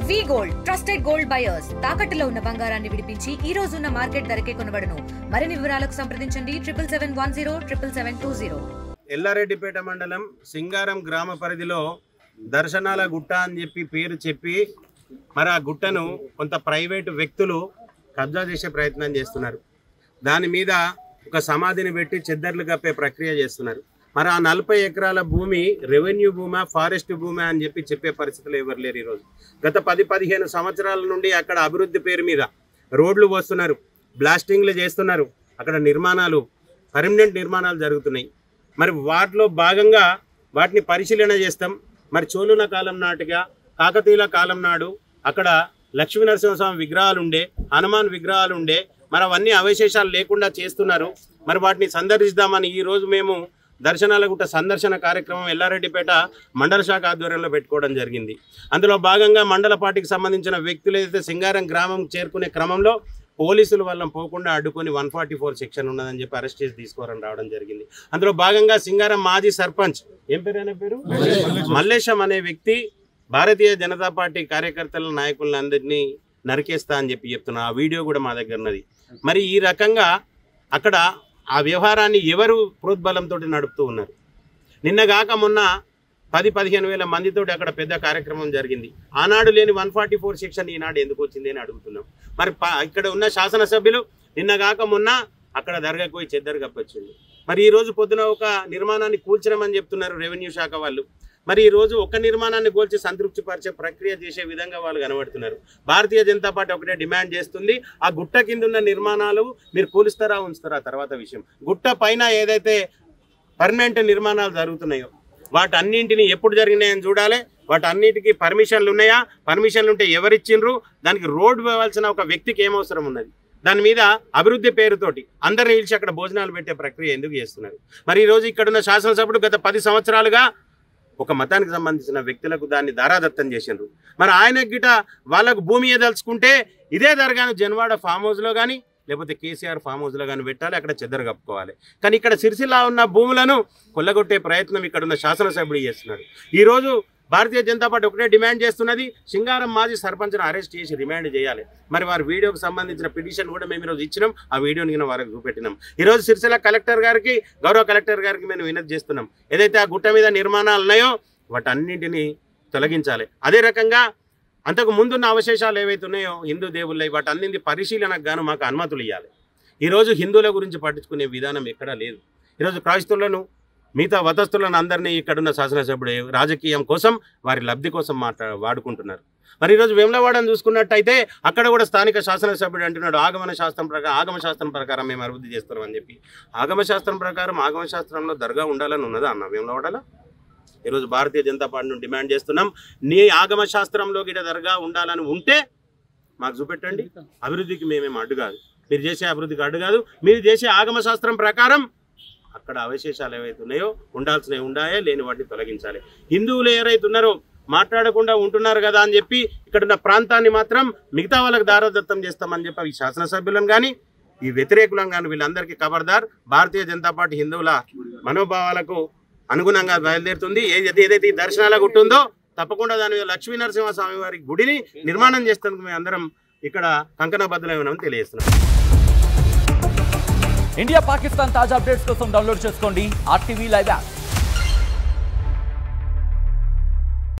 వి gold trusted gold buyers తాకట్టులో ఉన్న బంగారాన్ని విడిపించి ఈ రోజు ఉన్న మార్కెట్ ధరకే కొనబడును. మరిన్ని వివరాలకు సంప్రదించండి 77107720. ఎల్లారెడ్డిపేట మండలం సింగారం గ్రామ పరిధిలో దర్శనాల గుట్ట అని పేరు చెప్పి మరి ఆ గుట్టను కొంత ప్రైవేటు వ్యక్తులు కబ్జా చేసే ప్రయత్నం చేస్తున్నారు. దాని మీద ఒక సమాధిని పెట్టి చెద్దర్లు కప్పే ప్రక్రియ చేస్తున్నారు. మరి ఆ 40 ఎకరాల భూమి రెవెన్యూ భూమా ఫారెస్ట్ భూమా అని చెప్పే పరిస్థితులు ఎవరు లేరు. ఈరోజు గత 10-15 సంవత్సరాల నుండి అక్కడ అభివృద్ధి పేరు మీద రోడ్లు వస్తున్నారు, బ్లాస్టింగ్లు చేస్తున్నారు, అక్కడ నిర్మాణాలు పర్మనెంట్ నిర్మాణాలు జరుగుతున్నాయి. మరి వాటిలో భాగంగా వాటిని పరిశీలన చేస్తాం. మరి చోళుల కాలం నాటిగా కాకతీయుల కాలం నాడు అక్కడ లక్ష్మీనరసింహస్వామి విగ్రహాలు ఉండే, హనుమాన్ విగ్రహాలు ఉండే, మరి అవన్నీ అవశేషాలు లేకుండా చేస్తున్నారు. మరి వాటిని సందర్శిద్దామని ఈరోజు మేము దర్శనాల గుట్ట సందర్శన కార్యక్రమం ఎల్లారెడ్డిపేట మండల శాఖ ఆధ్వర్యంలో పెట్టుకోవడం జరిగింది. అందులో భాగంగా మండల పార్టీకి సంబంధించిన వ్యక్తులు ఏదైతే సింగారం గ్రామం చేరుకునే క్రమంలో పోలీసులు వాళ్ళని పోకుండా అడ్డుకొని 144 సెక్షన్ ఉన్నదని చెప్పి అరెస్ట్ చేసి తీసుకోవాలని రావడం జరిగింది. అందులో భాగంగా సింగారం మాజీ సర్పంచ్ ఏం పేరు అనే పేరు మల్లేశం అనే వ్యక్తి భారతీయ జనతా పార్టీ కార్యకర్తల నాయకులను అందరినీ నరికేస్తా అని చెప్తున్నా. ఆ వీడియో కూడా మా దగ్గర ఉన్నది. మరి ఈ రకంగా అక్కడ ఆ వ్యవహారాన్ని ఎవరు ప్రోద్బలంతో నడుపుతూ ఉన్నారు. నిన్నగాక మొన్న 10-15 వేల మందితోటి అక్కడ పెద్ద కార్యక్రమం జరిగింది. ఆనాడు లేని 144 సెక్షన్ ఈనాడు ఎందుకు వచ్చింది అని అడుగుతున్నాం. మరి ఇక్కడ ఉన్న శాసనసభ్యులు నిన్నగాక మొన్న అక్కడ దర్గాకు పోయి చెద్దరు కప్పొచ్చింది. మరి ఈరోజు పొద్దున ఒక నిర్మాణాన్ని కూల్చడమని చెప్తున్నారు రెవెన్యూ శాఖ వాళ్ళు. మరి ఈరోజు ఒక నిర్మాణాన్ని కూల్చి సంతృప్తి పరిచే ప్రక్రియ చేసే విధంగా వాళ్ళు కనబడుతున్నారు. భారతీయ జనతా పార్టీ ఒకటే డిమాండ్ చేస్తుంది, ఆ గుట్ట కింద ఉన్న నిర్మాణాలు మీరు కూలుస్తారా ఉంచుతారా తర్వాత విషయం. గుట్ట పైన ఏదైతే పర్మనెంట్ నిర్మాణాలు జరుగుతున్నాయో వాటన్నింటినీ ఎప్పుడు జరిగినాయని చూడాలి. వాటన్నిటికీ పర్మిషన్లు ఉన్నాయా, పర్మిషన్లు ఉంటే ఎవరిచ్చిండ్రు, దానికి రోడ్డు వేయాల్సిన ఒక వ్యక్తికి ఏమవసరం ఉన్నది, దాని మీద అభివృద్ధి పేరుతోటి అందరిని నిలిచి అక్కడ భోజనాలు పెట్టే ప్రక్రియ ఎందుకు చేస్తున్నారు. మరి ఈరోజు ఇక్కడున్న శాసనసభ్యుడు గత 10 సంవత్సరాలుగా ఒక మతానికి సంబంధించిన వ్యక్తులకు దాన్ని దారాదత్తం చేసిండ్రు. మరి ఆయన గిట వాళ్ళకు భూమి ఏదలుచుకుంటే ఇదే దర్గాను జన్వాడ ఫామ్ హౌస్లో కానీ లేకపోతే కేసీఆర్ ఫామ్ హౌస్లో కానీ పెట్టాలి, అక్కడ చెద్దరు కప్పుకోవాలి. కానీ ఇక్కడ సిరిసిల్ల ఉన్న భూములను కొల్లగొట్టే ప్రయత్నం ఇక్కడ ఉన్న శాసనసభ్యుడు చేస్తున్నారు. ఈరోజు భారతీయ జనతా పార్టీ ఒకటే డిమాండ్ చేస్తున్నది, సింగారం మాజీ సర్పంచ్ను అరెస్ట్ చేసి రిమాండ్ చేయాలి. మరి వారి వీడియోకి సంబంధించిన పిటిషన్ కూడా మేము ఈరోజు ఇచ్చినాం, ఆ వీడియోని నేను వారికి చూపెట్టినాం. ఈరోజు సిరిసిల్ల కలెక్టర్ గారికి, గౌరవ కలెక్టర్ గారికి మేము వినతి చేస్తున్నాం. ఏదైతే ఆ గుట్ట మీద నిర్మాణాలు ఉన్నాయో వాటన్నింటినీ తొలగించాలి. అదే రకంగా అంతకు ముందున్న అవశేషాలు ఏవైతే ఉన్నాయో హిందూ దేవుళ్ళవి వాటన్నింటి పరిశీలనకు గాను మాకు అనుమతులు ఇవ్వాలి. ఈరోజు హిందువుల గురించి పట్టించుకునే విధానం ఎక్కడా లేదు. ఈరోజు క్రైస్తవులను మిగతా వతస్థులను అందరినీ ఇక్కడున్న శాసనసభ్యుడు రాజకీయం కోసం వారి లబ్ధి కోసం వాడుకుంటున్నారు. మరి ఈరోజు వేములవాడని చూసుకున్నట్టయితే అక్కడ కూడా స్థానిక శాసనసభ్యుడు అంటున్నాడు ఆగమ శాస్త్రం ప్రకారం మేము అభివృద్ధి చేస్తున్నాం అని చెప్పి. ఆగమశాస్త్రం ప్రకారం ఆగమశాస్త్రంలో దర్గా ఉండాలని ఉన్నదా అన్న వేములవాడలో? ఈరోజు భారతీయ జనతా పార్టీ నుండి డిమాండ్ చేస్తున్నాం, నీ ఆగమ శాస్త్రంలో గిట దర్గా ఉండాలని ఉంటే మాకు చూపెట్టండి. అభివృద్ధికి మేమేం అడ్డు కాదు, మీరు చేసే అభివృద్ధికి అడ్డు కాదు. మీరు చేసే ఆగమ శాస్త్రం ప్రకారం అక్కడ అవశేషాలు ఏవైతే ఉన్నాయో ఉండాల్సినవి ఉండాయో, లేని వాటిని తొలగించాలి. హిందువులు ఎవరైతే ఉన్నారో మాట్లాడకుండా ఉంటున్నారు కదా అని చెప్పి ఇక్కడున్న ప్రాంతాన్ని మాత్రం మిగతా వాళ్ళకి దారాదత్తం చేస్తామని చెప్పి ఈ శాసనసభ్యులను కానీ ఈ వ్యతిరేకులను కానీ వీళ్ళందరికీ ఖబర్దార్. భారతీయ జనతా పార్టీ హిందువుల మనోభావాలకు అనుగుణంగా బయలుదేరుతుంది. ఏదైతే ఈ దర్శనాల గుట్టుందో తప్పకుండా దాని మీద లక్ష్మీనరసింహస్వామి వారి గుడిని నిర్మాణం చేసేందుకు మేము అందరం ఇక్కడ కంకణబద్ధులై ఉన్నామని తెలియజేస్తున్నాం. ఇండియా పాకిస్తాన్ తాజా అప్డేట్స్ కోసం డౌన్లోడ్ చేసుకోండి RTV లైవ్ యాప్.